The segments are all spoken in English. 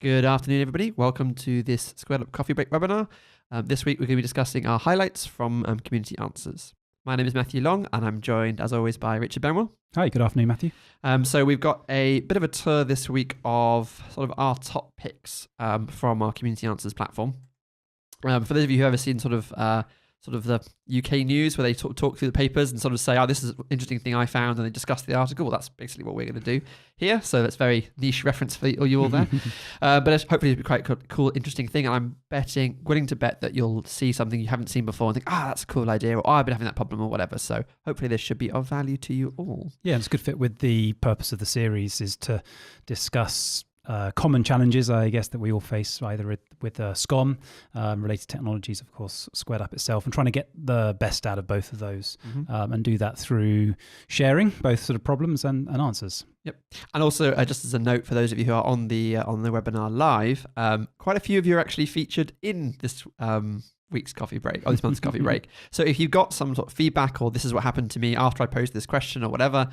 Good afternoon, everybody. Welcome to this Squared Up Coffee Break webinar. This week, we're going to be discussing our highlights from Community Answers. My name is Matthew Long, and I'm joined, as always, by Richard Benwell. Hi, good afternoon, Matthew. So we've got a bit of a tour this week of sort of our top picks from our Community Answers platform. For those of you who have ever seen sort of the UK news where they talk through the papers and sort of say, oh, this is an interesting thing I found, and they discuss the article. Well, that's basically what we're going to do here. So that's very niche reference for you all there. But hopefully it'll be quite a cool, interesting thing. And I'm willing to bet that you'll see something you haven't seen before and think, that's a cool idea, or I've been having that problem, or whatever. So hopefully this should be of value to you all. Yeah, it's a good fit with the purpose of the series is to discuss common challenges, I guess, that we all face either with SCOM, related technologies, of course, Squared Up itself, and trying to get the best out of both of those and do that through sharing both sort of problems and answers. Yep. And also, just as a note for those of you who are on the webinar live, quite a few of you are actually featured in this week's coffee break, or this month's coffee break. So if you've got some sort of feedback, or this is what happened to me after I posed this question or whatever,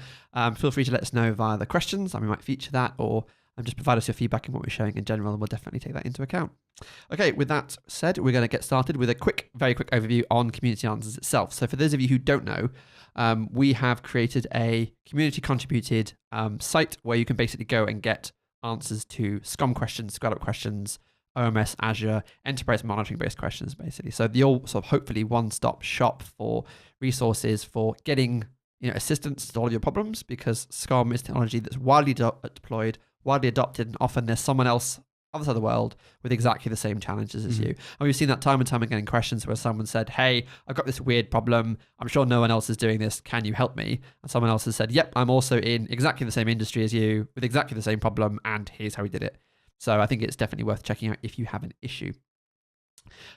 feel free to let us know via the questions, and we might feature that, or just provide us your feedback on what we're showing in general, and we'll definitely take that into account. Okay, with that said, we're going to get started with a very quick overview on Community Answers itself. So for those of you who don't know, we have created a community-contributed site where you can basically go and get answers to SCOM questions, Squared Up questions, OMS, Azure, enterprise monitoring-based questions, basically. So the all sort of hopefully one-stop shop for resources for getting assistance to all of your problems, because SCOM is technology that's widely deployed, widely adopted, and often there's someone else other side of the world with exactly the same challenges as you. And we've seen that time and time again in questions where someone said, hey, I've got this weird problem. I'm sure no one else is doing this. Can you help me? And someone else has said, yep, I'm also in exactly the same industry as you with exactly the same problem, and here's how we did it. So I think it's definitely worth checking out if you have an issue.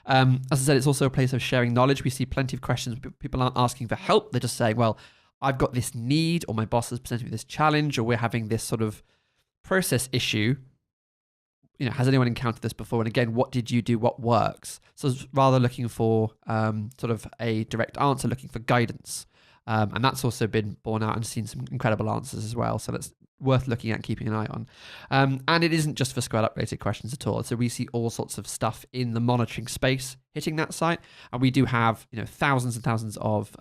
As I said, it's also a place of sharing knowledge. We see plenty of questions. People aren't asking for help. They're just saying, well, I've got this need, or my boss has presented me this challenge, or we're having this sort of process issue. Has anyone encountered this before? And again, what did you do? What works? So it's rather looking for sort of a direct answer, looking for guidance. And that's also been borne out and seen some incredible answers as well. So that's worth looking at and keeping an eye on. And it isn't just for Squared Up related questions at all. So we see all sorts of stuff in the monitoring space hitting that site. And we do have thousands and thousands of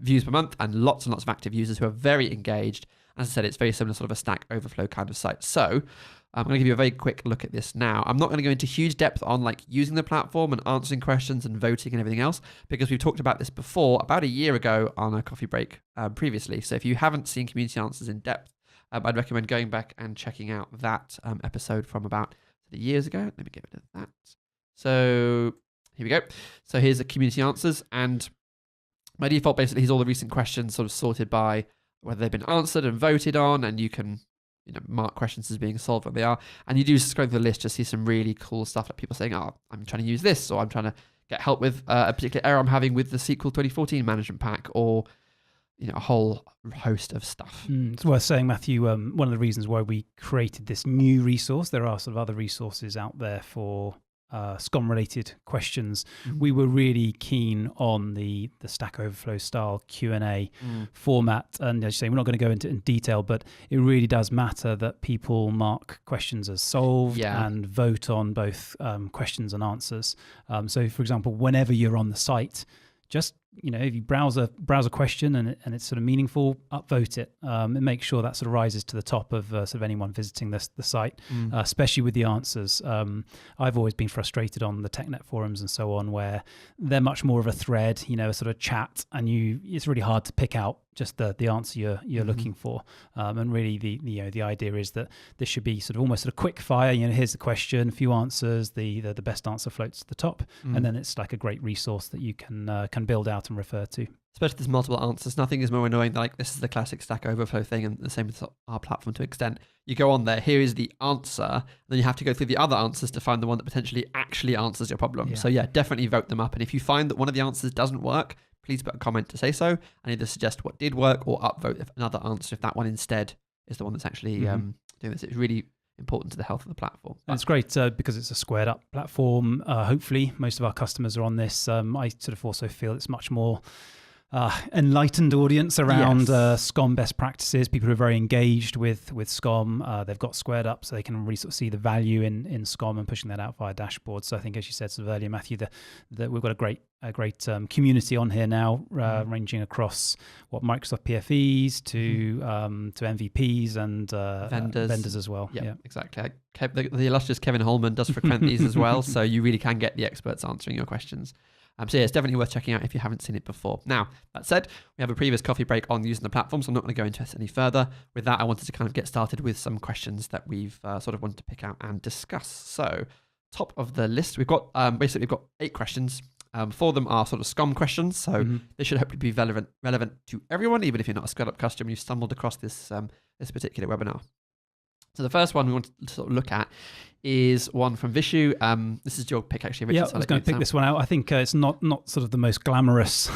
views per month and lots of active users who are very engaged. As I said, it's very similar sort of a Stack Overflow kind of site. So I'm going to give you a very quick look at this now. I'm not going to go into huge depth on using the platform and answering questions and voting and everything else, because we've talked about this before about a year ago on a coffee break previously. So if you haven't seen Community Answers in depth, I'd recommend going back and checking out that episode from about years ago. Let me get rid of that. So here we go. So here's the Community Answers, and by default, basically, here's all the recent questions sort of sorted by whether they've been answered and voted on, and you can mark questions as being solved when they are. And you do scroll through the list, just see some really cool stuff, like people saying, oh, I'm trying to use this, or I'm trying to get help with a particular error I'm having with the SQL 2014 management pack, or a whole host of stuff. It's worth saying, Matthew, one of the reasons why we created this new resource, there are sort of other resources out there for SCOM-related questions. We were really keen on the Stack Overflow style Q&A format. And as you say, we're not going to go into in detail, but it really does matter that people mark questions as solved and vote on both questions and answers. So, for example, whenever you're on the site, just if you browse a question and it's sort of meaningful, upvote it and make sure that sort of rises to the top of sort of anyone visiting the site, especially with the answers. I've always been frustrated on the TechNet forums and so on, where they're much more of a thread, a sort of chat, and it's really hard to pick out just the answer you're looking for. And really the idea is that this should be sort of almost a quick fire. Here's the question, a few answers, the best answer floats to the top, and then it's like a great resource that you can build out and refer to. Especially if there's multiple answers. Nothing is more annoying than this is the classic Stack Overflow thing, and the same with our platform to an extent. You go on there, here is the answer, then you have to go through the other answers to find the one that potentially actually answers your problem. So definitely vote them up. And if you find that one of the answers doesn't work, please put a comment to say so, and either suggest what did work or upvote another answer if that one instead is the one that's actually doing this. It's really important to the health of the platform. And it's great because it's a Squared Up platform. Hopefully, most of our customers are on this. I sort of also feel it's much more enlightened audience around Yes. SCOM best practices. People who are very engaged with SCOM. They've got Squared Up, so they can really sort of see the value in SCOM and pushing that out via dashboards. So I think, as you said sort of earlier, Matthew, that we've got a great community on here now, ranging across Microsoft PFEs to MVPs and vendors as well. Yeah, exactly. The illustrious Kevin Holman does frequent these as well, so you really can get the experts answering your questions. So yeah, it's definitely worth checking out if you haven't seen it before. Now, that said, we have a previous coffee break on using the platform, so I'm not going to go into this any further. With that, I wanted to kind of get started with some questions that we've sort of wanted to pick out and discuss. So, top of the list, we've got basically we've got 8 questions. 4 of them are sort of SCOM questions, so they should hopefully be relevant to everyone, even if you're not a Squared Up customer and you've stumbled across this particular webinar. So the first one we want to sort of look at is one from Vishu. This is your pick, actually, Richard. Yeah, I was going to pick this one out. I think it's not sort of the most glamorous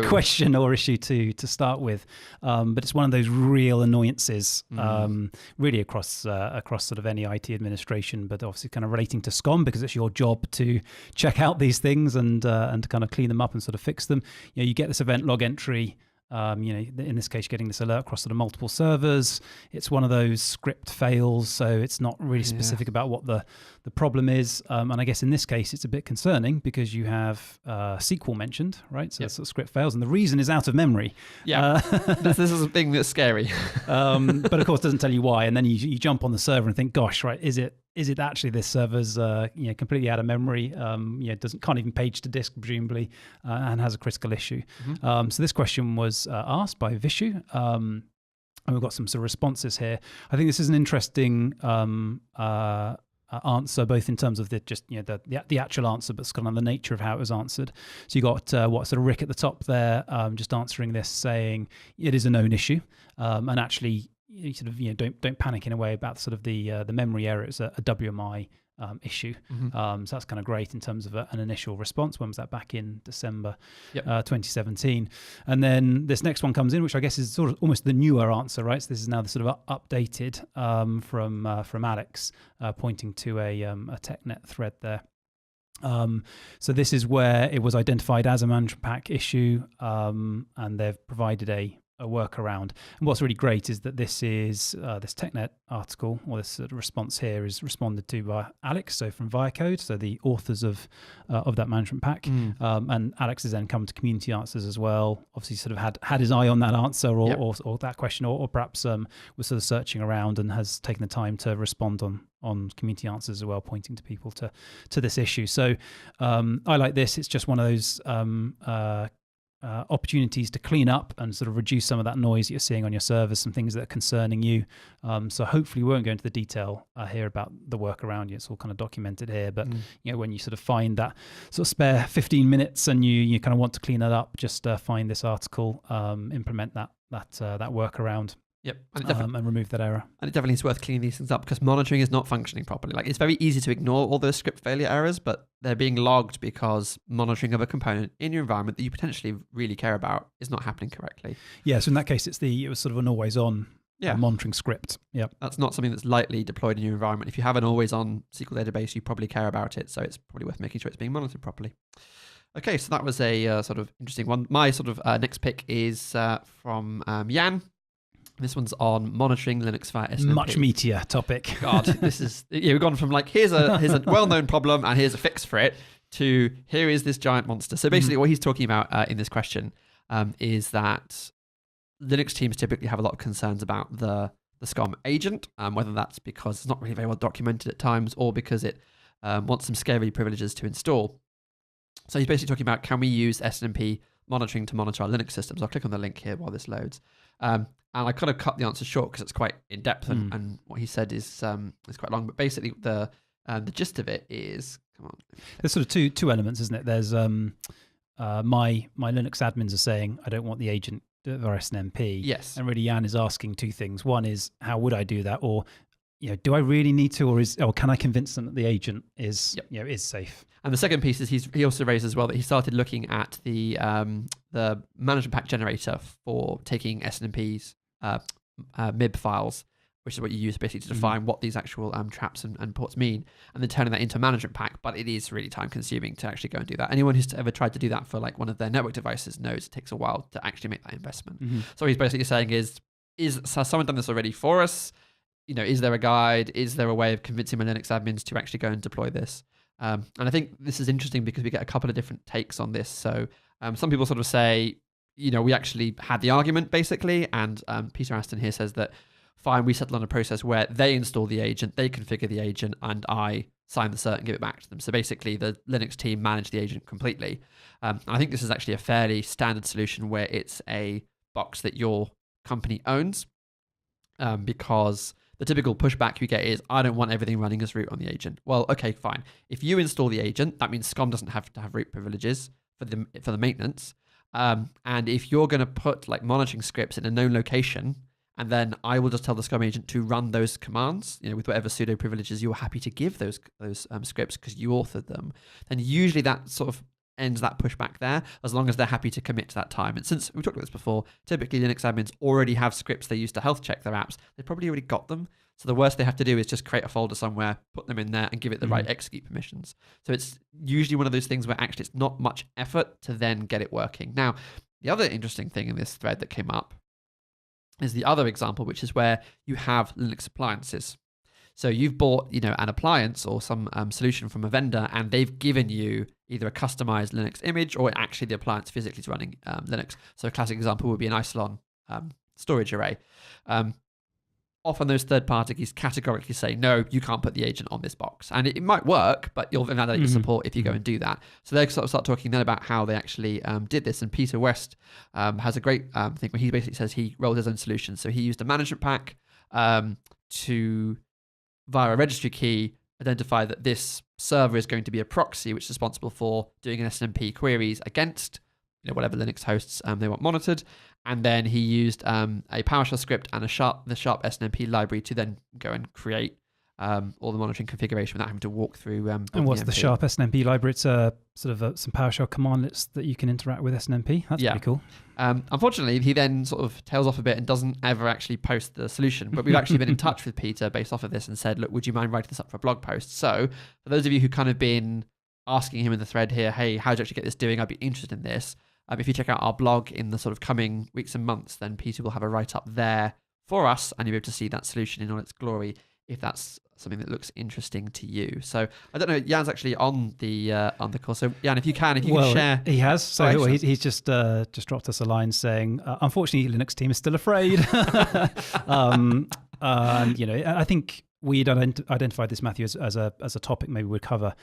question or issue to start with, but it's one of those real annoyances, really across sort of any IT administration, but obviously kind of relating to SCOM because it's your job to check out these things and to kind of clean them up and sort of fix them. You get this event log entry. In this case, getting this alert across sort of multiple servers. It's one of those script fails, so it's not really specific about what the problem is. And I guess in this case, it's a bit concerning because you have SQL mentioned, right? So that's script fails, and the reason is out of memory. Yeah, this is a thing that's scary. But of course, it doesn't tell you why. And then you jump on the server and think, gosh, right, is it actually this server's completely out of memory? Can't even page to disk presumably, and has a critical issue. So this question was asked by Vishu, and we've got some sort of responses here. I think this is an interesting answer, both in terms of the actual answer, but kind of the nature of how it was answered. So you got sort of Rick at the top there, just answering this, saying it is a known issue, and actually. You sort of don't panic in a way about sort of the memory error. It's a WMI issue. So that's kind of great in terms of an initial response. When was that? Back in December 2017. And then this next one comes in, which I guess is sort of almost the newer answer, right? So this is now the sort of updated from Alex, pointing to a TechNet thread there. So this is where it was identified as a management pack issue, and they've provided a workaround. And what's really great is that this is this TechNet article, or this sort of response here, is responded to by Alex, so from Viacode, so the authors of that management pack. And Alex has then come to community answers as well. Obviously, sort of had his eye on that answer or that question, or perhaps was sort of searching around and has taken the time to respond on community answers as well, pointing to people to this issue. So I like this. It's just one of those opportunities to clean up and sort of reduce some of that noise that you're seeing on your servers, some things that are concerning you. So hopefully we won't go into the detail here about the workaround. It's all kind of documented here, but when you sort of find that sort of spare 15 minutes and you kind of want to clean that up, just find this article, implement that workaround. Yep, and remove that error. And it definitely is worth cleaning these things up because monitoring is not functioning properly. Like, it's very easy to ignore all those script failure errors, but they're being logged because monitoring of a component in your environment that you potentially really care about is not happening correctly. Yeah, so in that case, it was sort of an always-on monitoring script. Yeah, that's not something that's lightly deployed in your environment. If you have an always-on SQL database, you probably care about it, so it's probably worth making sure it's being monitored properly. Okay, so that was a sort of interesting one. My sort of next pick is from Jan. This one's on monitoring Linux via SNMP. Much meatier topic. God, this is we've gone from like here's a well-known problem and here's a fix for it to here is this giant monster. So basically, what he's talking about in this question is that Linux teams typically have a lot of concerns about the SCOM agent, whether that's because it's not really very well documented at times or because it wants some scary privileges to install. So he's basically talking about, can we use SNMP monitoring to monitor our Linux systems? I'll click on the link here while this loads. And I kind of cut the answer short because it's quite in depth, and what he said is quite long. But basically, the gist of it is, come on. There's sort of two elements, isn't it? There's my Linux admins are saying I don't want the agent via SNMP. Yes. And really, Jan is asking two things. One is, how would I do that? Or do I really need to, or can I convince them that the agent is is safe? And the second piece is he also raised as well that he started looking at the management pack generator for taking SNMP's MIB files, which is what you use basically to define what these actual traps and ports mean, and then turning that into a management pack. But it is really time consuming to actually go and do that. Anyone who's ever tried to do that for like one of their network devices knows it takes a while to actually make that investment. So what he's basically saying has someone done this already for us? Is there a guide? Is there a way of convincing my Linux admins to actually go and deploy this? And I think this is interesting because we get a couple of different takes on this. So some people sort of say, we actually had the argument basically, and Peter Aston here says that fine, we settled on a process where they install the agent, they configure the agent, and I sign the cert and give it back to them. So basically, the Linux team manage the agent completely. And I think this is actually a fairly standard solution where it's a box that your company owns, because the typical pushback you get is, I don't want everything running as root on the agent. Well, okay, fine. If you install the agent, that means SCOM doesn't have to have root privileges for the maintenance. And if you're going to put like monitoring scripts in a known location, and then I will just tell the SCOM agent to run those commands, with whatever pseudo privileges you're happy to give those scripts because you authored them, then usually that sort of ends that pushback there, as long as they're happy to commit to that time. And since we've talked about this before, typically Linux admins already have scripts they use to health check their apps. They probably already got them. So the worst they have to do is just create a folder somewhere, put them in there, and give it the right execute permissions. So it's usually one of those things where actually it's not much effort to then get it working. Now, the other interesting thing in this thread that came up is the other example, which is where you have Linux appliances. So you've bought, an appliance or some solution from a vendor, and they've given you either a customized Linux image or actually the appliance physically is running Linux. So a classic example would be an Isilon storage array. Often those third parties categorically say, no, you can't put the agent on this box. And it might work, but you'll invalidate your support if you go and do that. So they sort of start talking then about how they actually did this. And Peter West has a great thing where he basically says he rolled his own solution. So he used a management pack to, via a registry key, identify that this server is going to be a proxy which is responsible for doing an SNMP queries against whatever Linux hosts they want monitored. And then he used a PowerShell script and the sharp SNMP library to then go and create all the monitoring configuration without having to walk through. And what's the sharp SNMP library? It's some PowerShell commandlets that you can interact with SNMP. That's pretty cool. Unfortunately, he then sort of tails off a bit and doesn't ever actually post the solution. But we've actually been in touch with Peter based off of this and said, look, would you mind writing this up for a blog post? So for those of you who kind of been asking him in the thread here, hey, how do you actually get this doing? I'd be interested in this. If you check out our blog in the sort of coming weeks and months, then Peter will have a write-up there for us, and you'll be able to see that solution in all its glory if that's something that looks interesting to you. So I don't know, Jan's actually on the call. So Jan, if you can share. He has. So he's just dropped us a line saying, unfortunately, Linux team is still afraid. I think we'd identified this, Matthew, as a topic maybe we'd cover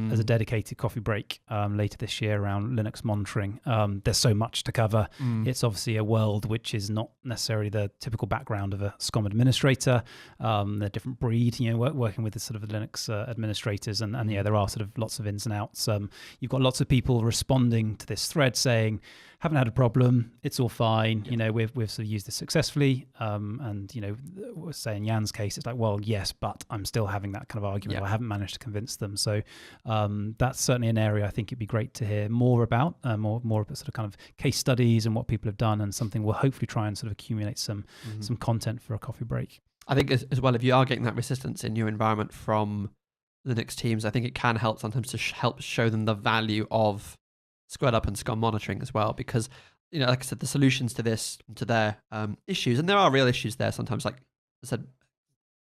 as a dedicated coffee break later this year around Linux monitoring. There's so much to cover. It's obviously a world which is not necessarily the typical background of a SCOM administrator. They're different breed, working with the sort of Linux administrators, and there are sort of lots of ins and outs. You've got lots of people responding to this thread saying, haven't had a problem, it's all fine. We've sort of used this successfully. Say in Jan's case, it's like, well, yes, but I'm still having that kind of argument. I haven't managed to convince them. So that's certainly an area I think it'd be great to hear more about, more sort of kind of case studies and what people have done, and something we'll hopefully try and sort of accumulate some content for a coffee break. I think as well, if you are getting that resistance in your environment from Linux teams, I think it can help sometimes to help show them the value of Squared Up and SCOM monitoring as well, because like I said, the solutions to this, to their issues, and there are real issues there sometimes, like I said,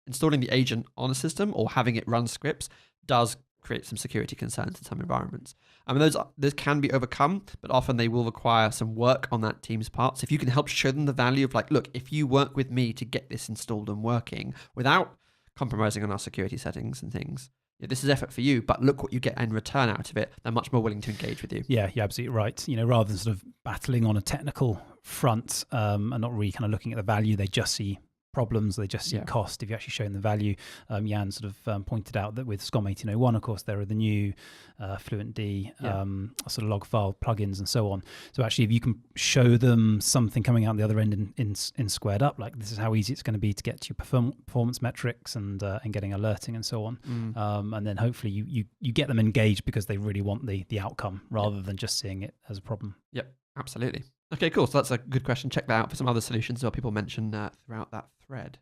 installing the agent on a system or having it run scripts does create some security concerns in some environments. I mean, those can be overcome, but often they will require some work on that team's part. So if you can help show them the value of like, look, if you work with me to get this installed and working without compromising on our security settings and things, this is effort for you, but look what you get in return out of it. They're much more willing to engage with you. Yeah, you're absolutely right. Rather than sort of battling on a technical front and not really kind of looking at the value, they just see problems, they just see cost. If you actually show them the value, Jan sort of pointed out that with SCOM 1801, of course, there are the new FluentD sort of log file plugins and so on. So actually, if you can show them something coming out the other end in Squared Up, like this is how easy it's going to be to get to your performance metrics and getting alerting and so on, and then hopefully you get them engaged because they really want the outcome rather than just seeing it as a problem. Yep, absolutely. Okay, cool. So that's a good question. Check that out for some other solutions that people mention throughout that thread.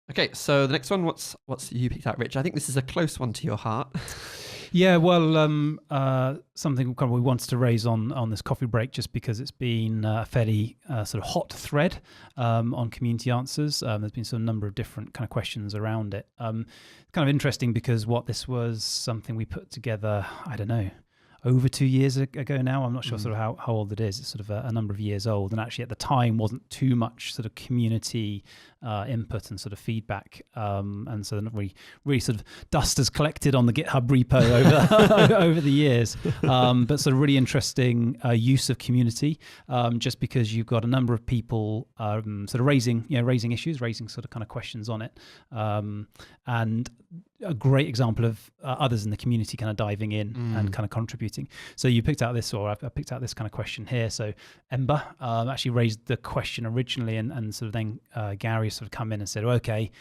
Okay, so the next one, what's you picked out, Rich? I think this is a close one to your heart. Yeah, well, something kind of we wanted to raise on this coffee break, just because it's been a fairly sort of hot thread on community answers. There's been some number of different kind of questions around it. It's kind of interesting because this was something we put together, I don't know, over 2 years ago now. I'm not sure sort of how old it is. It's sort of a number of years old, and actually at the time wasn't too much sort of community input and sort of feedback, and so really sort of dust has collected on the GitHub repo over the years, but sort of really interesting use of community, just because you've got a number of people sort of raising issues, raising sort of kind of questions on it, and a great example of others in the community kind of diving in and kind of contributing. So you picked out this, or I picked out this kind of question here. So Ember actually raised the question originally, and sort of then Gary sort of come in and said, okay,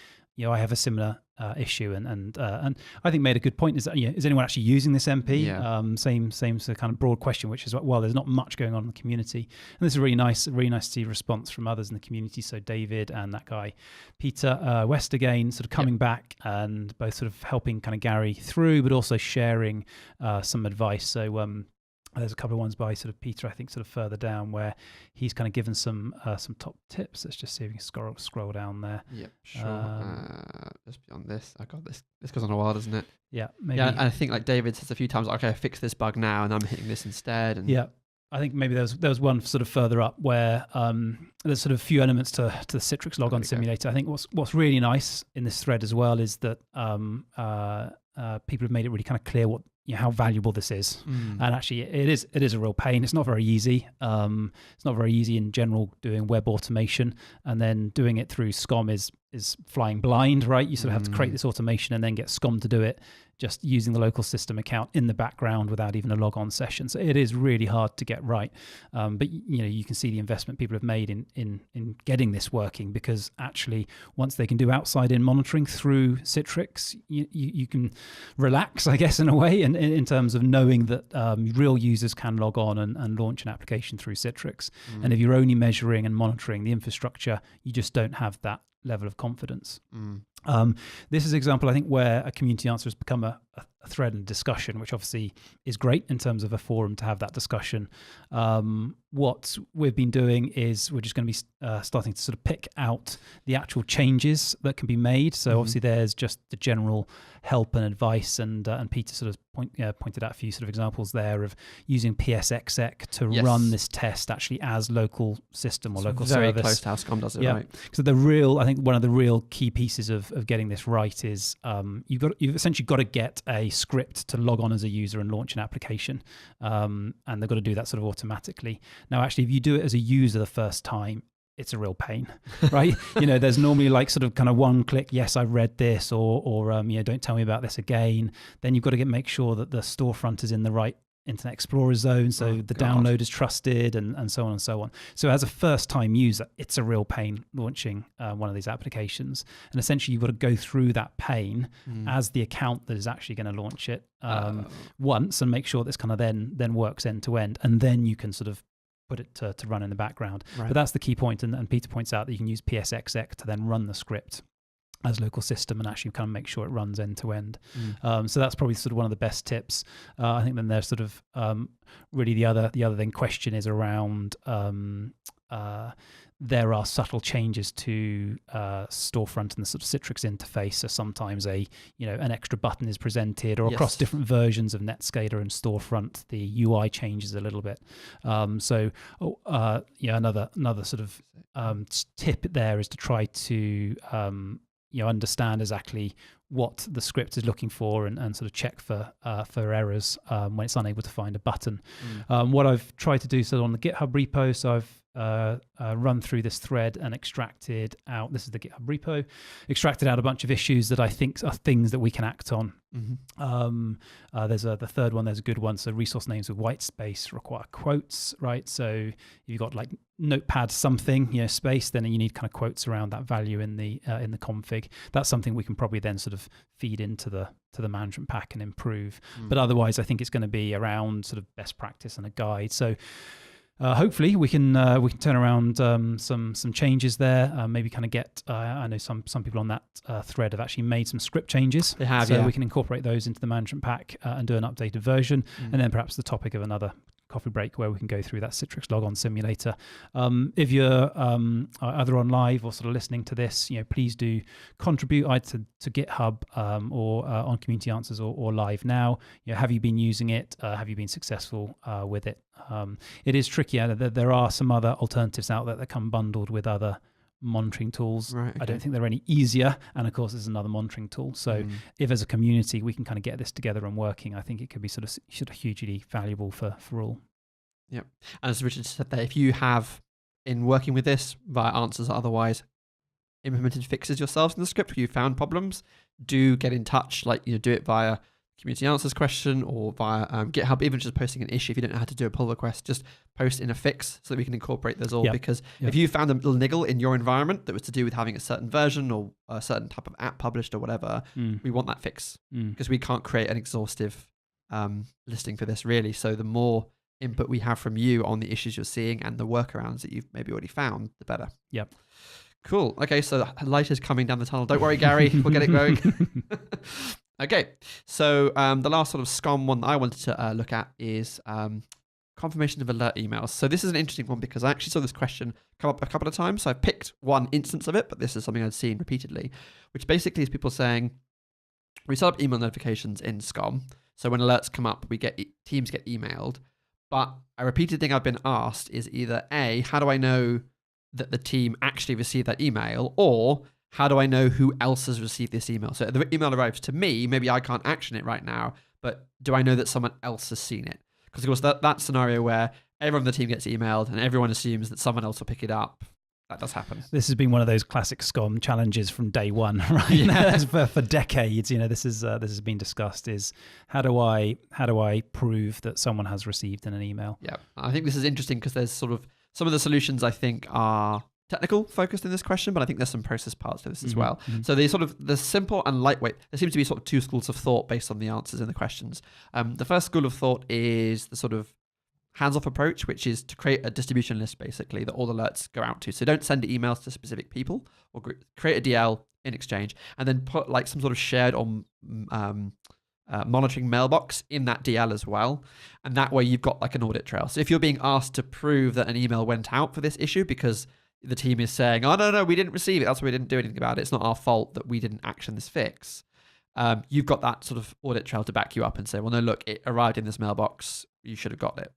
I have a similar issue, and I think made a good point. Is that is anyone actually using this MP? Yeah. Same sort of kind of broad question, which is, well, there's not much going on in the community, and this is really nice to see a response from others in the community. So David and that guy Peter West again, sort of coming back and both sort of helping kind of Gary through, but also sharing some advice. So there's a couple of ones by sort of Peter, I think, sort of further down, where he's kind of given some top tips. Let's just see if we can scroll down there. Yep, sure. Just beyond this, I got this. This goes on a while, doesn't it? Yeah, maybe. Yeah, and I think like David says a few times, okay, I fix this bug now, and I'm hitting this instead. And yeah, I think maybe there was one sort of further up where there's sort of a few elements to the Citrix Logon Simulator. I think what's really nice in this thread as well is that people have made it really kind of clear how valuable this is, and actually it is a real pain. It's not very easy. It's not very easy in general doing web automation, and then doing it through SCOM is flying blind, right? You sort of have to create this automation and then get SCOM to do it, just using the local system account in the background without even a logon session. So it is really hard to get right. But you can see the investment people have made in getting this working, because actually once they can do outside-in monitoring through Citrix, you can relax, I guess, in a way, and in terms of knowing that real users can log on and launch an application through Citrix. And if you're only measuring and monitoring the infrastructure, you just don't have that level of confidence. This is an example, I think, where a community answer has become a thread and discussion, which obviously is great in terms of a forum to have that discussion. What we've been doing is we're just going to be starting to sort of pick out the actual changes that can be made. So obviously there's just the general help and advice, and Peter sort of pointed out a few sort of examples there of using PSExec to run this test actually as local system or local very service. Close to how SCOM does it, right? So I think one of the real key pieces of getting this right is you've essentially got to get a script to log on as a user and launch an application, and they've got to do that sort of automatically. Now, actually, if you do it as a user the first time, it's a real pain, right? There's normally like sort of kind of one click, yes, I've read this, or don't tell me about this again. Then you've got to make sure that the storefront is in the right Internet Explorer zone, so the download is trusted, and so on and so on. So as a first-time user, it's a real pain launching one of these applications. And essentially, you've got to go through that pain as the account that is actually going to launch it once, and make sure this kind of then works end to end, and then you can sort of put it to run in the background. Right. But that's the key point, and Peter points out that you can use PSExec to then run the script as local system and actually kind of make sure it runs end to end. So that's probably sort of one of the best tips. I think then there's sort of really the other then question is around there are subtle changes to storefront and the sort of Citrix interface. So sometimes an extra button is presented, or across different versions of Netscaler and storefront, the UI changes a little bit. Another sort of tip there is to try to understand exactly what the script is looking for, and sort of check for errors when it's unable to find a button. What I've tried to do on the GitHub repo, so I've run through this thread and extracted out, this is the GitHub repo, extracted out a bunch of issues that I think are things that we can act on. There's the third one, there's a good one. So resource names with white space require quotes, right? So if you've got like notepad something, space, then you need kind of quotes around that value in the config. That's something we can probably then sort of feed into the management pack and improve. But otherwise, I think it's going to be around sort of best practice and a guide. So Hopefully we can turn around some changes there. Maybe kind of get. I know some people on that thread have actually made some script changes. They have, so yeah. we can incorporate those into the management pack and do an updated version, and then perhaps the topic of another coffee break where we can go through that Citrix Logon Simulator. If you're either on live or sort of listening to this, please do contribute either to GitHub or on Community Answers or live now. Have you been using it? Have you been successful with it? It is tricky. There are some other alternatives out there that come bundled with other monitoring tools. Right, okay. I don't think they're any easier, and of course there's another monitoring tool. So if as a community we can kind of get this together and working, I think it could be sort of hugely valuable for all. Yep. And as Richard said there, if you have, in working with this via answers or otherwise, implemented fixes yourselves in the script, or you found problems, do get in touch. Do it via Community Answers question or via GitHub, even just posting an issue. If you don't know how to do a pull request, just post in a fix so that we can incorporate those all. Because if you found a little niggle in your environment that was to do with having a certain version or a certain type of app published or whatever, we want that fix, because we can't create an exhaustive listing for this really. So the more input we have from you on the issues you're seeing and the workarounds that you've maybe already found, the better. Yep. Cool. Okay, so the light is coming down the tunnel. Don't worry, Gary. We'll get it going. Okay, so the last sort of SCOM one that I wanted to look at is confirmation of alert emails. So this is an interesting one because I actually saw this question come up a couple of times. So I picked one instance of it, but this is something I'd seen repeatedly, which basically is people saying, we set up email notifications in SCOM. So when alerts come up, teams get emailed. But a repeated thing I've been asked is either A, how do I know that the team actually received that email, or how do I know who else has received this email? So the email arrives to me, maybe I can't action it right now, but do I know that someone else has seen it? Because of course that scenario where everyone on the team gets emailed and everyone assumes that someone else will pick it up, that does happen. This has been one of those classic SCOM challenges from day one, right? Yeah. for decades, this has been discussed. Is how do I prove that someone has received an email? Yeah, I think this is interesting because there's sort of some of the solutions I think are technical focused in this question, but I think there's some process parts to this as well. So the simple and lightweight, there seems to be sort of two schools of thought based on the answers in the questions. The first school of thought is the sort of hands-off approach, which is to create a distribution list basically that all alerts go out to. So don't send emails to specific people or create a DL in Exchange and then put like some sort of shared or monitoring mailbox in that DL as well. And that way you've got like an audit trail. So if you're being asked to prove that an email went out for this issue because the team is saying, oh, no, we didn't receive it, that's why we didn't do anything about it, it's not our fault that we didn't action this fix. You've got that sort of audit trail to back you up and say, well, no, look, it arrived in this mailbox, you should have got it.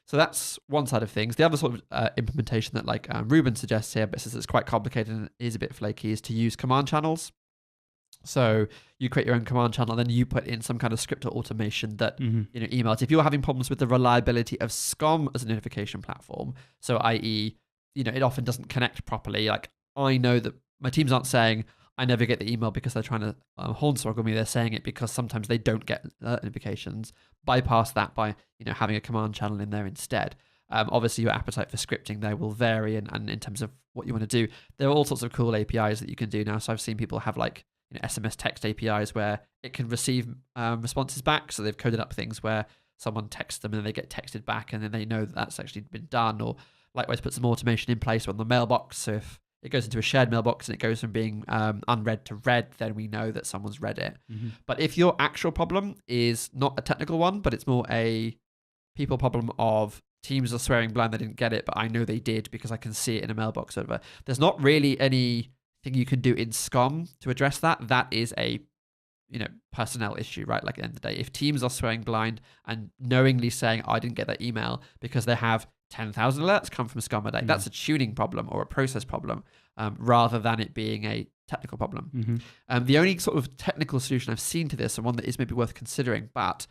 So that's one side of things. The other sort of implementation that like Ruben suggests here, but since it's quite complicated and is a bit flaky, is to use command channels. So you create your own command channel, and then you put in some kind of script or automation that emails. If you're having problems with the reliability of SCOM as a notification platform, so i.e., it often doesn't connect properly. Like I know that my teams aren't saying I never get the email because they're trying to hornswoggle me. They're saying it because sometimes they don't get notifications. Bypass that by having a command channel in there instead. Obviously, your appetite for scripting there will vary, and in terms of what you want to do, there are all sorts of cool APIs that you can do now. So I've seen people have like SMS text APIs where it can receive responses back. So they've coded up things where someone texts them and then they get texted back, and then they know that that's actually been done. Or likewise, put some automation in place on the mailbox. So if it goes into a shared mailbox and it goes from being unread to read, then we know that someone's read it. But if your actual problem is not a technical one, but it's more a people problem of teams are swearing blind they didn't get it, but I know they did because I can see it in a mailbox or whatever, there's not really anything you can do in SCOM to address that. That is a personnel issue, right? Like at the end of the day, if teams are swearing blind and knowingly saying, I didn't get that email because they have 10,000 alerts come from SCOM a day, that's a tuning problem or a process problem rather than it being a technical problem. The only sort of technical solution I've seen to this, and one that is maybe worth considering, but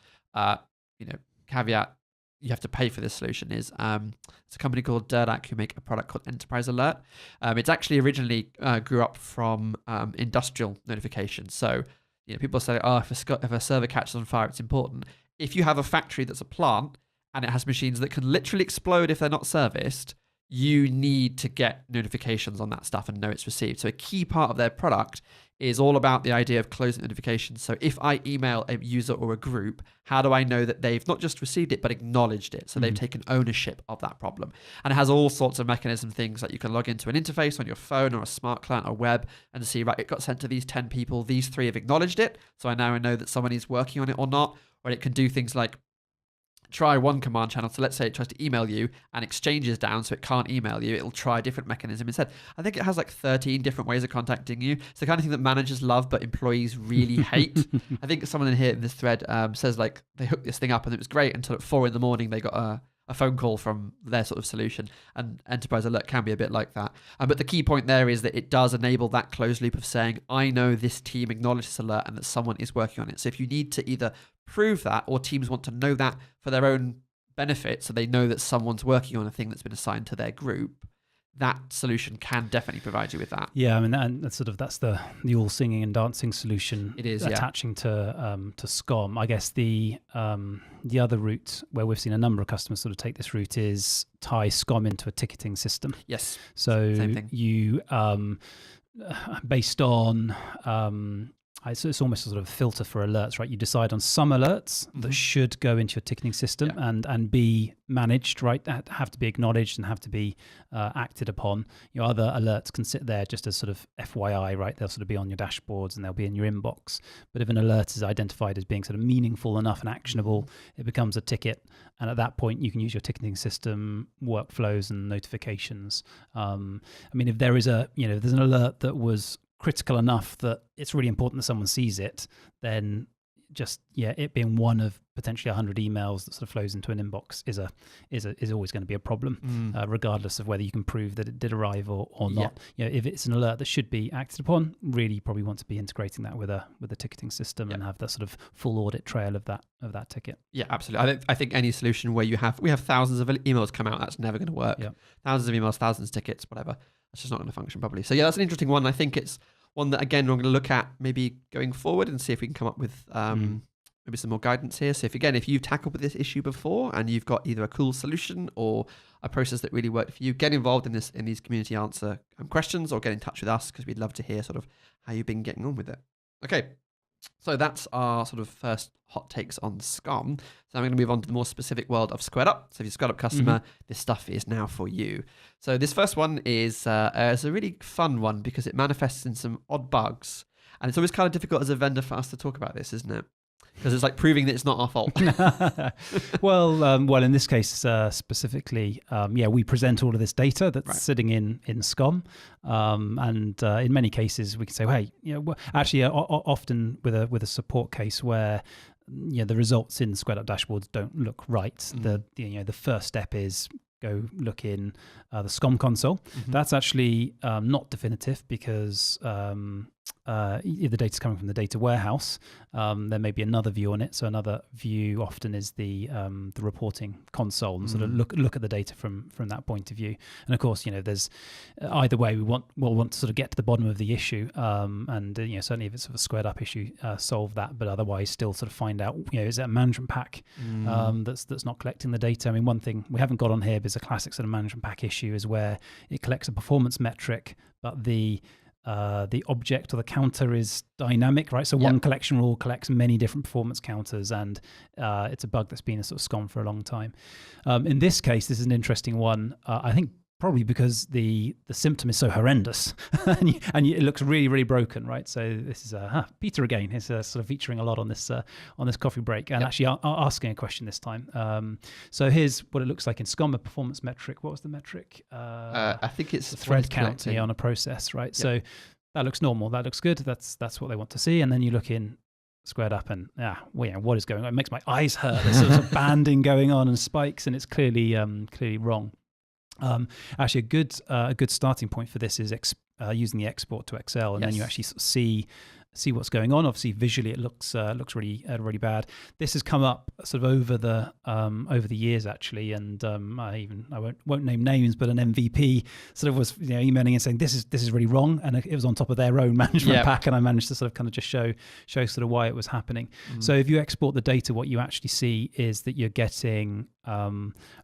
caveat, you have to pay for this solution, is it's a company called Dirdac who make a product called Enterprise Alert. It's actually originally grew up from industrial notifications. So people say, oh, if a server catches on fire, it's important. If you have a factory that's a plant and it has machines that can literally explode if they're not serviced, you need to get notifications on that stuff and know it's received. So a key part of their product is all about the idea of closing notifications. So if I email a user or a group, how do I know that they've not just received it, but acknowledged it? So they've taken ownership of that problem. And it has all sorts of mechanism things like you can log into an interface on your phone or a smart client or web and see, right, it got sent to these 10 people. These 3 have acknowledged it. So I now know that someone is working on it or not. Or it can do things like try one command channel. So let's say it tries to email you and Exchange is down, so it can't email you. It'll try a different mechanism instead. I think it has like 13 different ways of contacting you. It's the kind of thing that managers love, but employees really hate. I think someone in here in this thread says like they hooked this thing up and it was great until at 4 a.m. they got a phone call from their sort of solution, and Enterprise Alert can be a bit like that. But the key point there is that it does enable that closed loop of saying, I know this team acknowledged this alert and that someone is working on it. So if you need to either prove that or teams want to know that for their own benefit, so they know that someone's working on a thing that's been assigned to their group, that solution can definitely provide you with that. Yeah, I mean, and that's the all singing and dancing solution. It is attaching to SCOM. I guess the other route where we've seen a number of customers sort of take this route is tie SCOM into a ticketing system. Yes. So same thing. You based on it's almost a sort of filter for alerts, right? You decide on some alerts that should go into your ticketing system and be managed, right? That have to be acknowledged and have to be acted upon. Your other alerts can sit there just as sort of FYI, right? They'll sort of be on your dashboards and they'll be in your inbox. But if an alert is identified as being sort of meaningful enough and actionable, it becomes a ticket. And at that point, you can use your ticketing system workflows and notifications. I mean, if there is if there's an alert that was critical enough that it's really important that someone sees it, then just it being one of potentially 100 emails that sort of flows into an inbox is always going to be a problem, regardless of whether you can prove that it did arrive or not. If it's an alert that should be acted upon, really you probably want to be integrating that with a ticketing system and have that sort of full audit trail of that ticket. Yeah, absolutely. I think any solution where we have thousands of emails come out, that's never going to work. Thousands of emails, thousands of tickets, whatever. That's just not going to function properly. So that's an interesting one. I think it's one that, again, we're going to look at maybe going forward and see if we can come up with maybe some more guidance here. So if you've tackled with this issue before and you've got either a cool solution or a process that really worked for you, get involved in these community answer questions or get in touch with us, because we'd love to hear sort of how you've been getting on with it. Okay. So that's our sort of first hot takes on SCOM. So I'm going to move on to the more specific world of Squared Up. So if you're a Squared Up customer, this stuff is now for you. So this first one is a really fun one because it manifests in some odd bugs. And it's always kind of difficult as a vendor for us to talk about this, isn't it? Because it's like proving that it's not our fault. Well, in this case specifically, we present all of this data that's sitting in SCOM, and in many cases we can say, hey, actually, often with a support case where the results in Squared Up dashboards don't look right. The first step is go look in the SCOM console. That's actually not definitive because if the data's coming from the data warehouse, there may be another view on it. So another view often is the reporting console, and sort of look at the data from that point of view. And of course, there's either way we'll want to sort of get to the bottom of the issue, and certainly if it's a Squared Up issue, solve that. But otherwise, still sort of find out is it a management pack that's not collecting the data. I mean, one thing we haven't got on here, but it's a classic sort of management pack issue, is where it collects a performance metric, but the object or the counter is dynamic, right? So one collection rule collects many different performance counters, and it's a bug that's been a sort of SCOM for a long time. In this case, this is an interesting one. I think probably because the symptom is so horrendous and it looks really, really broken, right? So this is Peter again. He's sort of featuring a lot on this coffee break, and actually asking a question this time. So here's what it looks like in SCOM, a performance metric. What was the metric? I think it's the thread count on a process, right? Yep. So that looks normal. That looks good. That's what they want to see. And then you look in Squared Up and what is going on? It makes my eyes hurt. There's sort of banding going on and spikes, and it's clearly wrong. Actually, a good starting point for this is using the export to Excel, and then you actually sort of see what's going on. Obviously, visually it looks really bad. This has come up sort of over the years actually, and I won't name names, but an MVP sort of was emailing and saying this is really wrong, and it was on top of their own management pack, and I managed to sort of kind of just show sort of why it was happening. So if you export the data, what you actually see is that you're getting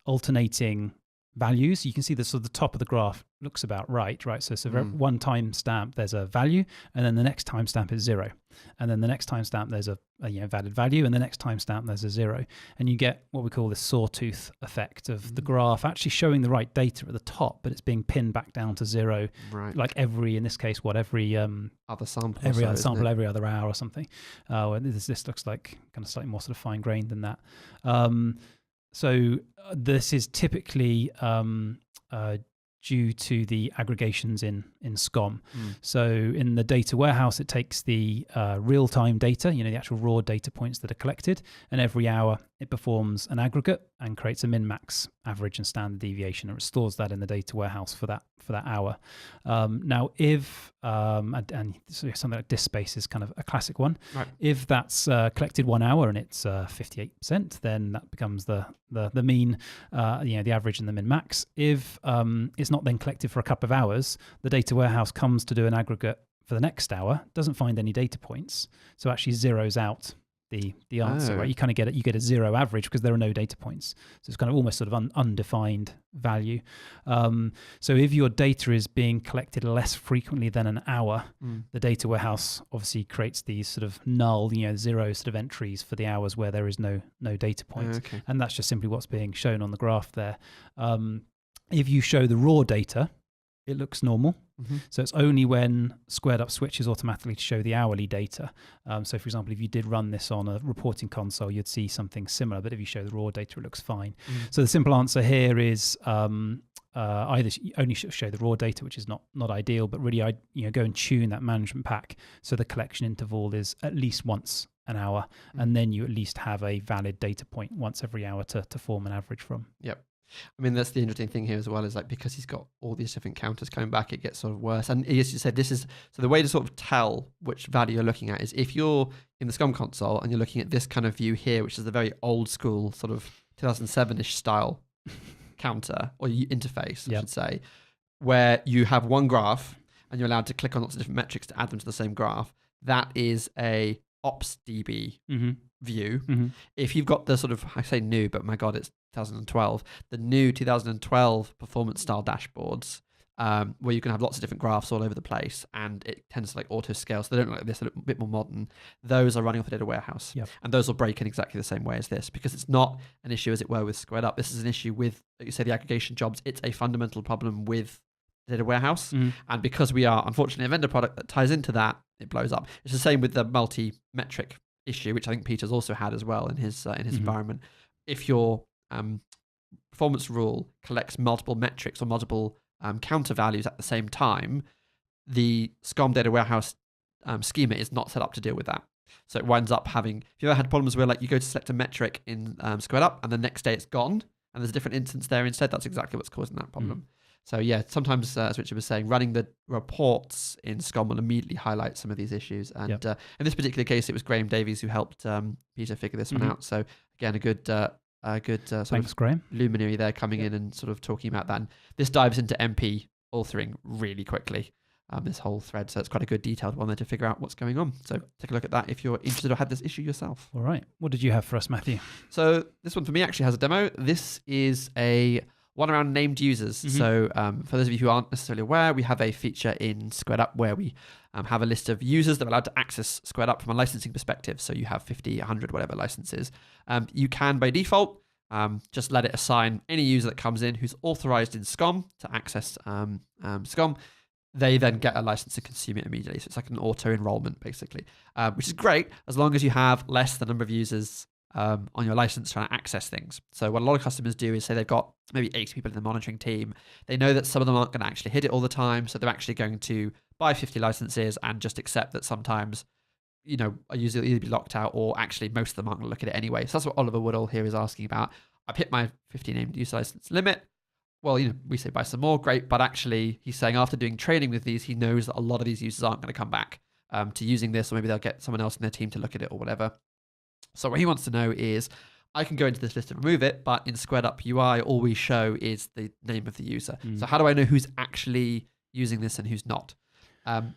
alternating values. You can see the sort of the top of the graph looks about right? So one timestamp there's a value, and then the next timestamp is 0, and then the next timestamp there's a valid value, and the next timestamp there's a 0, and you get what we call this sawtooth effect of the graph actually showing the right data at the top, but it's being pinned back down to 0, like every other sample, every other hour or something. This looks like kind of slightly more sort of fine grained than that. So this is typically due to the aggregations in SCOM. So in the data warehouse, it takes the real-time data, the actual raw data points that are collected, and every hour it performs an aggregate and creates a min-max average and standard deviation, and it stores that in the data warehouse for that hour. Now, if and so something like disk space is kind of a classic one. Right. If that's collected 1 hour and it's 58%, then that becomes the mean, the average and the min-max. If it's not then collected for a couple of hours, the data warehouse comes to do an aggregate for the next hour, doesn't find any data points, so actually zeroes out the answer, right? You kind of get it. You get a 0 average because there are no data points, so it's kind of almost sort of undefined value. So if your data is being collected less frequently than an hour, the data warehouse obviously creates these sort of null, 0 sort of entries for the hours where there is no data points, and that's just simply what's being shown on the graph there. If you show the raw data, it looks normal. So it's only when Squared Up switches automatically to show the hourly data. So for example, if you did run this on a reporting console, you'd see something similar, but if you show the raw data, it looks fine. So the simple answer here is either only show the raw data, which is not ideal, but really go and tune that management pack so the collection interval is at least once an hour, and then you at least have a valid data point once every hour to form an average from. Yep. I mean, that's the interesting thing here as well, is like, because he's got all these different counters coming back, it gets sort of worse. And as you said, so the way to sort of tell which value you're looking at is if you're in the SCOM console and you're looking at this kind of view here, which is the very old school sort of 2007-ish style counter or interface, I should say, where you have one graph and you're allowed to click on lots of different metrics to add them to the same graph. That is a OpsDB view. If you've got the sort of, I say new, but my God, it's 2012, the new 2012 performance style dashboards, where you can have lots of different graphs all over the place, and it tends to like auto scale, so they don't look like this, a little bit more modern. Those are running off the data warehouse, and those will break in exactly the same way as this, because it's not an issue as it were with Squared Up. This is an issue with, like you say, the aggregation jobs. It's a fundamental problem with the data warehouse, and because we are unfortunately a vendor product that ties into that, it blows up. It's the same with the multi-metric issue, which I think Peter's also had as well in his environment. If your performance rule collects multiple metrics or multiple counter values at the same time, the SCOM data warehouse schema is not set up to deal with that. So it winds up having, if you ever had problems where like you go to select a metric in Squared Up and the next day it's gone and there's a different instance there instead, that's exactly what's causing that problem. So yeah, sometimes, as Richard was saying, running the reports in SCOM will immediately highlight some of these issues. And in this particular case, it was Graham Davies who helped Peter figure this one out. So again, a good sort of Graham. luminary there coming in and sort of talking about that. And this dives into MP authoring really quickly, this whole thread. So it's quite a good detailed one there to figure out what's going on. So take a look at that if you're interested or had this issue yourself. All right. What did you have for us, Matthew? So this one for me actually has a demo. This is a one around named users. So for those of you who aren't necessarily aware, we have a feature in Squared Up where we have a list of users that are allowed to access Squared Up from a licensing perspective. So you have 50, 100, whatever licenses. You can, by default, just let it assign any user that comes in who's authorized in SCOM to access SCOM. They then get a license to consume it immediately. So it's like an auto-enrollment, basically, which is great as long as you have less than the number of users on your license trying to access things. So what a lot of customers do is say they've got maybe 80 people in the monitoring team. They know that some of them aren't going to actually hit it all the time. So they're actually going to buy 50 licenses and just accept that sometimes, a user will either be locked out or actually most of them aren't going to look at it anyway. So that's what Oliver Woodall here is asking about. I've hit my 50 named user license limit. Well, we say buy some more, great. But actually he's saying after doing training with these, he knows that a lot of these users aren't going to come back to using this, or maybe they'll get someone else in their team to look at it or whatever. So what he wants to know is, I can go into this list and remove it, but in Squared Up UI, all we show is the name of the user. So how do I know who's actually using this and who's not?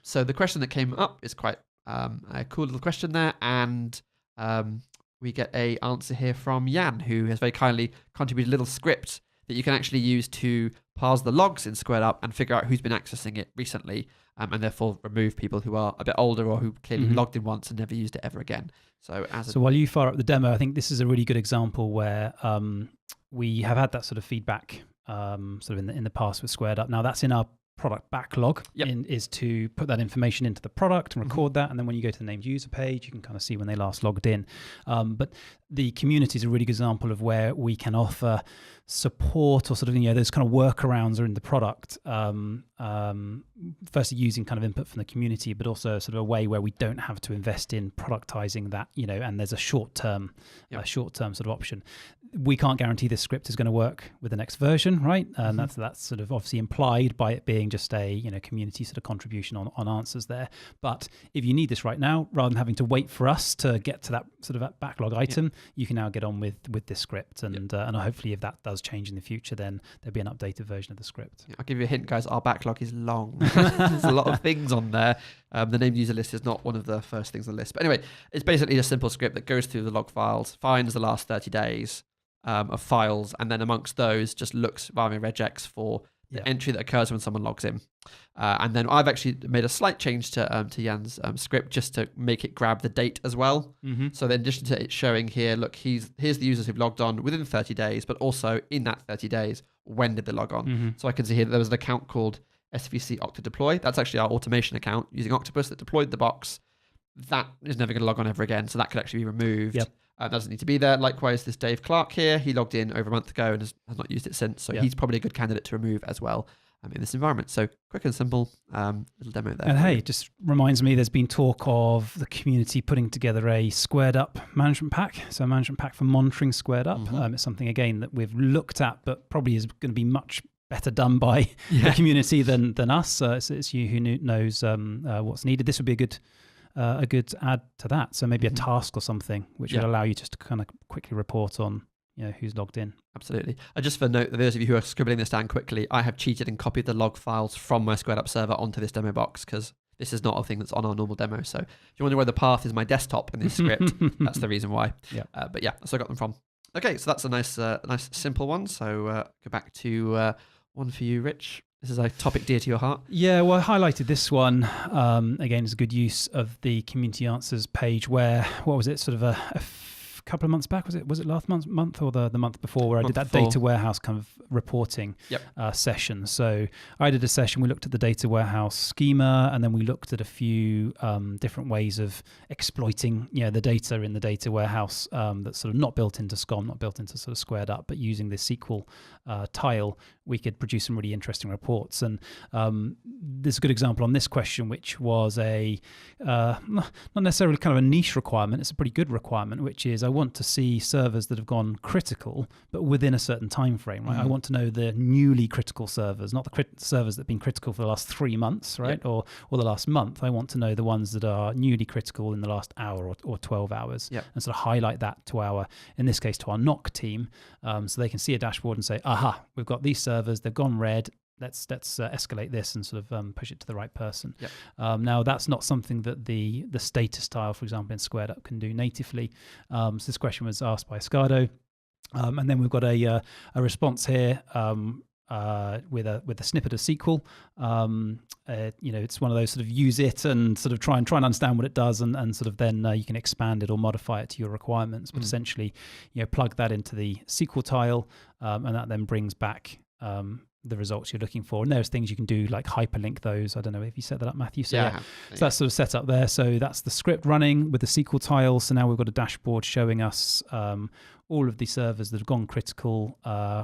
So the question that came up is quite a cool little question there. And we get a answer here from Jan, who has very kindly contributed a little script that you can actually use to parse the logs in Squared Up and figure out who's been accessing it recently, and therefore remove people who are a bit older or who clearly logged in once and never used it ever again. So while you fire up the demo, I think this is a really good example where we have had that sort of feedback sort of in the past with Squared Up. Now that's in our product backlog, is to put that information into the product and record that, and then when you go to the named user page, you can kind of see when they last logged in. But the community is a really good example of where we can offer support or sort of, those kind of workarounds are in the product. Firstly, using kind of input from the community, but also sort of a way where we don't have to invest in productizing that, and there's a short-term sort of option. We can't guarantee this script is going to work with the next version, right? And that's sort of obviously implied by it being just a community sort of contribution on answers there. But if you need this right now, rather than having to wait for us to get to that sort of that backlog item, you can now get on with this script, and hopefully if that does change in the future, then there'll be an updated version of the script. I'll give you a hint, guys. Our backlog is long. There's a lot of things on there. The named user list is not one of the first things on the list. But anyway, it's basically a simple script that goes through the log files, finds the last 30 days of files, and then amongst those just looks via regex for the entry that occurs when someone logs in. And then I've actually made a slight change to Jan's script just to make it grab the date as well. So in addition to it showing here, look, here's the users who've logged on within 30 days, but also in that 30 days, when did they log on? So I can see here that there was an account called SVC Octodeploy. That's actually our automation account using Octopus that deployed the box. That is never going to log on ever again, so that could actually be removed. That doesn't need to be there. Likewise, this Dave Clark here, he logged in over a month ago and has not used it since, so he's probably a good candidate to remove as well in this environment. So quick and simple little demo there. And hey, it just reminds me there's been talk of the community putting together a Squared Up management pack. So a management pack for monitoring Squared Up. It's something, again, that we've looked at, but probably is going to be much better done by the community than us. It's you who knows what's needed. This would be a good add to that. So maybe a task or something, which would allow you just to kind of quickly report on who's logged in. Absolutely. Just for note, those of you who are scribbling this down quickly, I have cheated and copied the log files from my Squared Up server onto this demo box because this is not a thing that's on our normal demo. So if you wonder where the path is my desktop in this script, that's the reason why. But that's where I got them from. Okay, so that's a nice simple one. So go back to one for you, Rich. This is a topic dear to your heart. Yeah, well, I highlighted this one. Again, it's a good use of the community answers page where, what was it, sort of a couple of months back, was it last month or the month before, where I did that data warehouse kind of reporting session. So I did a session, we looked at the data warehouse schema, and then we looked at a few different ways of exploiting the data in the data warehouse that's sort of not built into SCOM, not built into sort of Squared Up, but using the SQL tile, we could produce some really interesting reports. And there's a good example on this question, which was a not necessarily kind of a niche requirement, it's a pretty good requirement, which is I want to see servers that have gone critical, but within a certain time frame, right? I want to know the newly critical servers, not the servers that have been critical for the last 3 months, right? Or the last month. I want to know the ones that are newly critical in the last hour or 12 hours, and sort of highlight that to our, in this case, to our NOC team, so they can see a dashboard and say, aha, we've got these servers, they've gone red, let's escalate this and sort of push it to the right person. Now that's not something that the status tile, for example, in Squared Up can do natively. So this question was asked by Scado, and then we've got a response here with a snippet of SQL. It's one of those sort of use it and sort of try and understand what it does, and sort of then you can expand it or modify it to your requirements. But essentially, plug that into the SQL tile, and that then brings back the results you're looking for. And there's things you can do like hyperlink those. I don't know if you set that up, Matthew. So so that's sort of set up there. So that's the script running with the SQL tile. So now we've got a dashboard showing us all of the servers that have gone critical.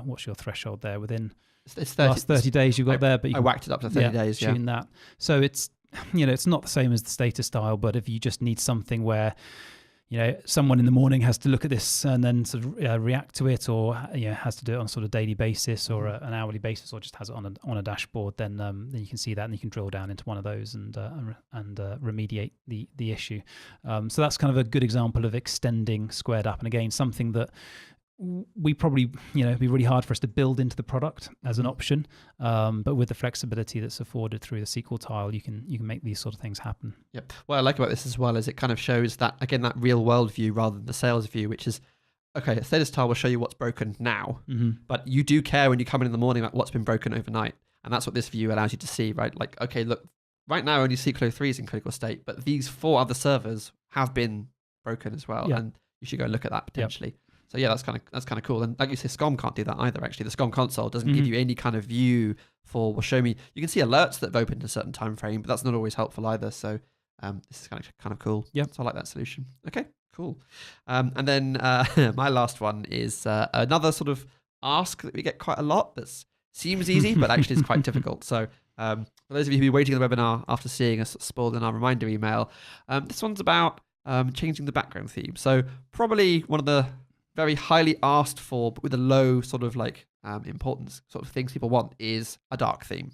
What's your threshold there within it's last 30 days you've got there? But I whacked it up to 30 days. Tune that. So it's it's not the same as the status tile, but if you just need something where someone in the morning has to look at this and then sort of react to it, or has to do it on a sort of daily basis or an hourly basis, or just has it on a dashboard, then you can see that and you can drill down into one of those and remediate the issue. So that's kind of a good example of extending Squared Up, and again something that we probably it'd be really hard for us to build into the product as an option, but with the flexibility that's afforded through the SQL tile, you can make these sort of things happen. What I like about this as well is it kind of shows that, again, that real world view rather than the sales view, which is okay, a status tile will show you what's broken now, Mm-hmm. but you do care when you come in the morning about what's been broken overnight. And that's what this view allows you to see, right? Like, okay, look, right now only SQL 3 is in critical state, but these 4 other servers have been broken as well. Yeah. And you should go and look at that potentially. So yeah, that's kind of cool. And like you say, SCOM can't do that either. Actually, the SCOM console doesn't give you any kind of view for, well, show me. You can see alerts that have opened a certain time frame, but that's not always helpful either. So this is kind of cool. Yeah. So I like that solution. Okay, cool. And then my last one is another sort of ask that we get quite a lot. That seems easy, but actually is quite difficult. So for those of you who've been waiting on the webinar after seeing us spoiled in our reminder email, this one's about changing the background theme. So probably one of the very highly asked for, but with a low sort of like importance sort of things people want is a dark theme.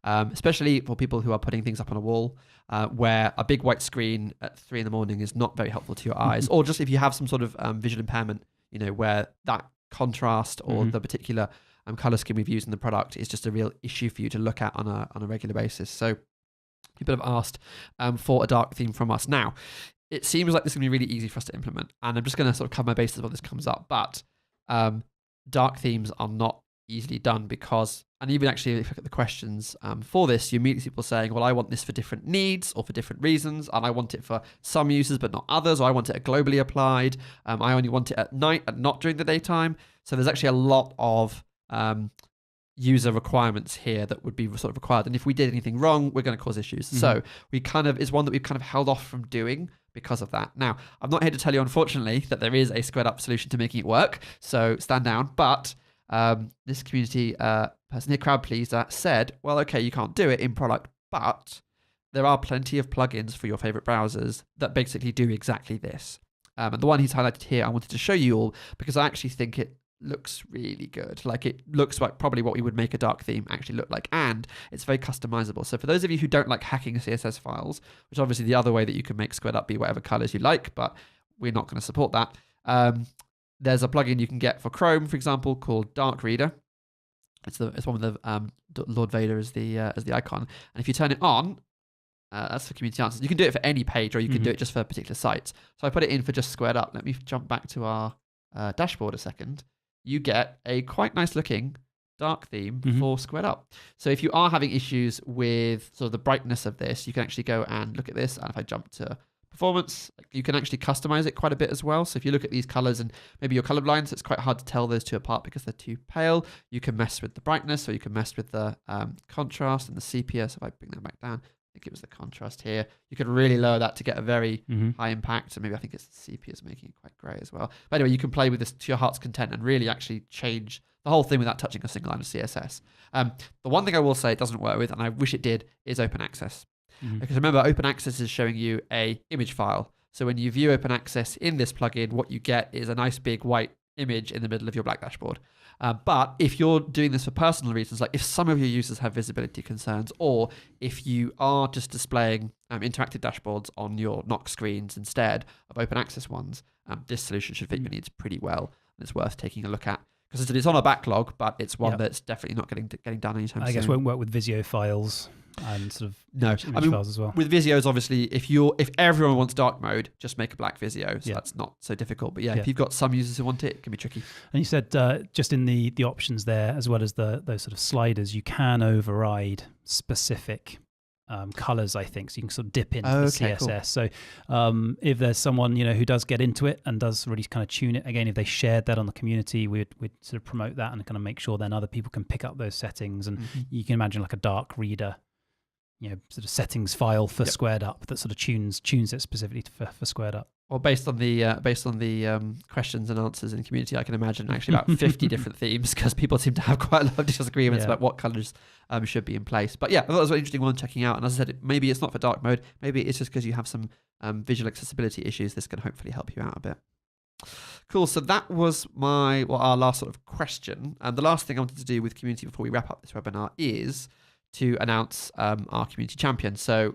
Especially for people who are putting things up on a wall, where a big white screen at 3 a.m. is not very helpful to your eyes, or just if you have some sort of visual impairment, where that contrast or the particular color scheme we've used in the product is just a real issue for you to look at on a regular basis. So people have asked for a dark theme from us. Now, it seems like this is going to be really easy for us to implement, and I'm just going to sort of cover my bases while this comes up, but dark themes are not easily done because, and even actually if you look at the questions for this, you immediately see people saying, well, I want this for different needs or for different reasons, and I want it for some users but not others, or I want it globally applied, I only want it at night and not during the daytime. So there's actually a lot of user requirements here that would be sort of required, and if we did anything wrong, we're going to cause issues. So we kind of is one that we've kind of held off from doing because of that. Now, I'm not here to tell you, unfortunately, that there is a squared up solution to making it work, so stand down, but this community person here, crowd pleaser, said, well, okay, you can't do it in product, but there are plenty of plugins for your favorite browsers that basically do exactly this. And the one he's highlighted here, I wanted to show you all because I actually think it looks really good. Like, it looks like probably what we would make a dark theme actually look like, and it's very customizable. So for those of you who don't like hacking CSS files, which is obviously the other way that you can make squared up be whatever colors you like, but we're not going to support that. There's a plugin you can get for Chrome, for example, called Dark Reader. It's one with the Lord Vader as the icon, and if you turn it on, that's for community answers. You can do it for any page, or you can do it just for particular sites. So I put it in for just squared up. Let me jump back to our dashboard a second. You get a quite nice looking dark theme for squared up. So if you are having issues with sort of the brightness of this, you can actually go and look at this. And if I jump to performance, you can actually customize it quite a bit as well. So if you look at these colors and maybe you're colorblind, so it's quite hard to tell those two apart because they're too pale, you can mess with the brightness, or you can mess with the contrast and the sepia. So if I bring that back down, I think it was the contrast here. You could really lower that to get a very high impact. So maybe I think it's the sepia is making it quite grey as well. But anyway, you can play with this to your heart's content and really actually change the whole thing without touching a single line of CSS. The one thing I will say it doesn't work with, and I wish it did, is open access. Because remember, open access is showing you a image file. So when you view open access in this plugin, what you get is a nice big white image in the middle of your black dashboard. But if you're doing this for personal reasons, like if some of your users have visibility concerns, or if you are just displaying interactive dashboards on your Knox screens instead of open access ones, this solution should fit your needs pretty well, and it's worth taking a look at. Because it's on a backlog, but it's one that's definitely not getting done anytime soon. I guess won't work with Visio files and sort of image files as well. With Visios, obviously, if everyone wants dark mode, just make a black Visio. So that's not so difficult. But if you've got some users who want it, it can be tricky. And you said just in the options there, as well as those sort of sliders, you can override specific colors, I think, so you can sort of dip into the CSS. Cool. So if there's someone who does get into it and does really kind of tune it, again, if they shared that on the community, we'd sort of promote that and kind of make sure then other people can pick up those settings. And you can imagine like a dark reader, sort of settings file for squared up that sort of tunes it specifically for squared up. Well, based on the questions and answers in the community, I can imagine actually about 50 different themes, because people seem to have quite a lot of disagreements about what colors should be in place. But yeah, I thought it was an interesting one checking out. And as I said, maybe it's not for dark mode. Maybe it's just because you have some visual accessibility issues. This can hopefully help you out a bit. Cool. So that was our last sort of question. And the last thing I wanted to do with community before we wrap up this webinar is to announce our community champion. So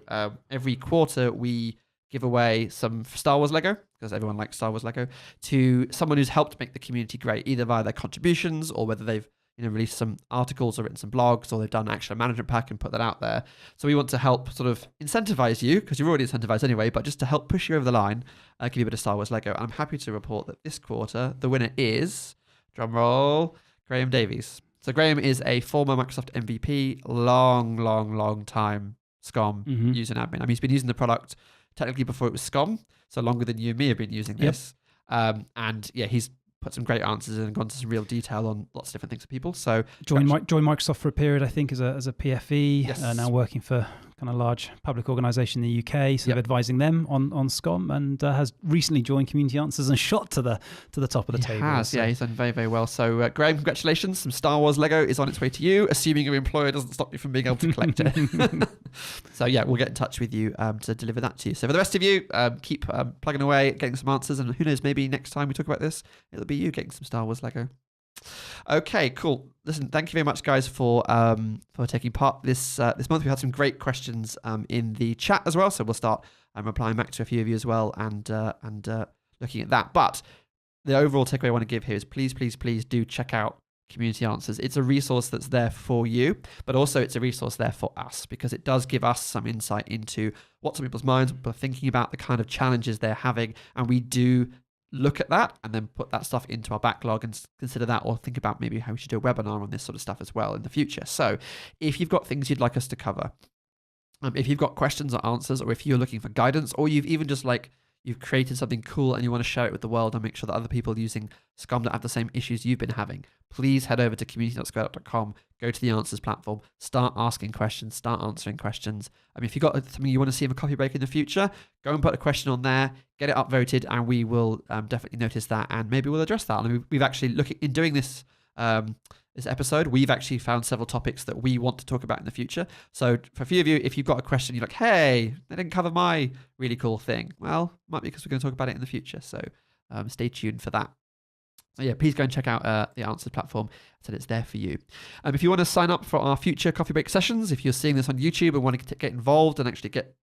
every quarter we give away some Star Wars Lego, because everyone likes Star Wars Lego, to someone who's helped make the community great, either via their contributions or whether they've released some articles or written some blogs, or they've done actually a management pack and put that out there. So we want to help sort of incentivize you, because you're already incentivized anyway, but just to help push you over the line, give you a bit of Star Wars Lego. And I'm happy to report that this quarter, the winner is, drumroll, Graham Davies. So Graham is a former Microsoft MVP, long time SCOM user and admin. I mean, he's been using the product technically before it was SCOM, so longer than you and me have been using this. And yeah, he's put some great answers in and gone to some real detail on lots of different things for people. So joined Microsoft for a period, I think, as a PFE. Yes. Now working for kind of large public organisation in the UK, sort of advising them on SCOM, and has recently joined Community Answers and shot to the top of the table. Has, so. Yeah, he's done very well. So Graham, congratulations! Some Star Wars Lego is on its way to you, assuming your employer doesn't stop you from being able to collect it. So yeah, we'll get in touch with you to deliver that to you. So for the rest of you, keep plugging away, getting some answers, and who knows, maybe next time we talk about this, it'll be you getting some Star Wars Lego. Okay, cool. Listen, thank you very much, guys, for taking part this month. We had some great questions in the chat as well, so we'll start replying back to a few of you as well and looking at that. But the overall takeaway I want to give here is please do check out Community Answers. It's a resource that's there for you, but also it's a resource there for us, because it does give us some insight into what's on people's minds, what people are thinking about, the kind of challenges they're having, and we do look at that and then put that stuff into our backlog and consider that, or think about maybe how we should do a webinar on this sort of stuff as well in the future. So if you've got things you'd like us to cover, if you've got questions or answers, or if you're looking for guidance, or you've even just you've created something cool and you want to share it with the world and make sure that other people using SCOM don't have the same issues you've been having, please head over to community.squareup.com, go to the answers platform, start asking questions, start answering questions. I mean, if you've got something you want to see in a coffee break in the future, go and put a question on there, get it upvoted, and we will definitely notice that, and maybe we'll address that. And we've actually, in doing this this episode, we've actually found several topics that we want to talk about in the future. So for a few of you, if you've got a question, you're like, hey, they didn't cover my really cool thing. Well, it might be because we're going to talk about it in the future. So stay tuned for that. So yeah, please go and check out the Answers platform. I said it's there for you. If you want to sign up for our future coffee break sessions, if you're seeing this on YouTube and want to get involved and actually get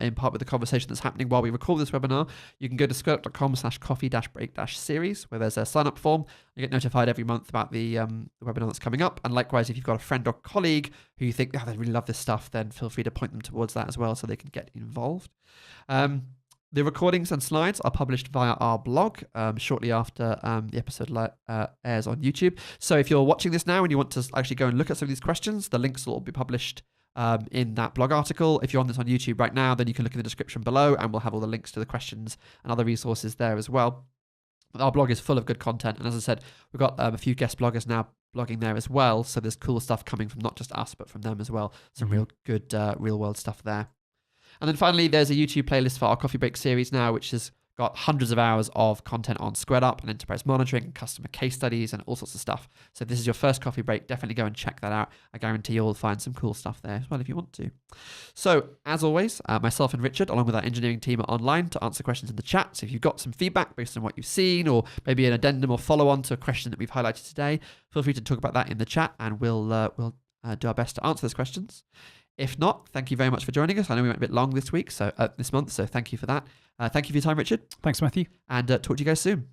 in part with the conversation that's happening while we record this webinar, you can go to squareup.com/coffee-break-series, where there's a sign-up form. You get notified every month about the webinar that's coming up. And likewise, if you've got a friend or colleague who you think they really love this stuff, then feel free to point them towards that as well so they can get involved. The recordings and slides are published via our blog shortly after the episode airs on YouTube. So if you're watching this now and you want to actually go and look at some of these questions, the links will all be published in that blog article. If you're on this on YouTube right now, then you can look in the description below and we'll have all the links to the questions and other resources there as well. Our blog is full of good content, and as I said, we've got a few guest bloggers now blogging there as well, so there's cool stuff coming from not just us but from them as well. Some real good real world stuff there. And then finally, there's a YouTube playlist for our coffee break series now, which has got hundreds of hours of content on Squared Up and enterprise monitoring and customer case studies and all sorts of stuff. So if this is your first coffee break, definitely go and check that out. I guarantee you'll find some cool stuff there as well if you want to. So as always, myself and Richard, along with our engineering team, are online to answer questions in the chat. So if you've got some feedback based on what you've seen, or maybe an addendum or follow-on to a question that we've highlighted today, feel free to talk about that in the chat, and we'll do our best to answer those questions. If not, thank you very much for joining us. I know we went a bit long this month, so thank you for that. Thank you for your time, Richard. Thanks, Matthew. And talk to you guys soon.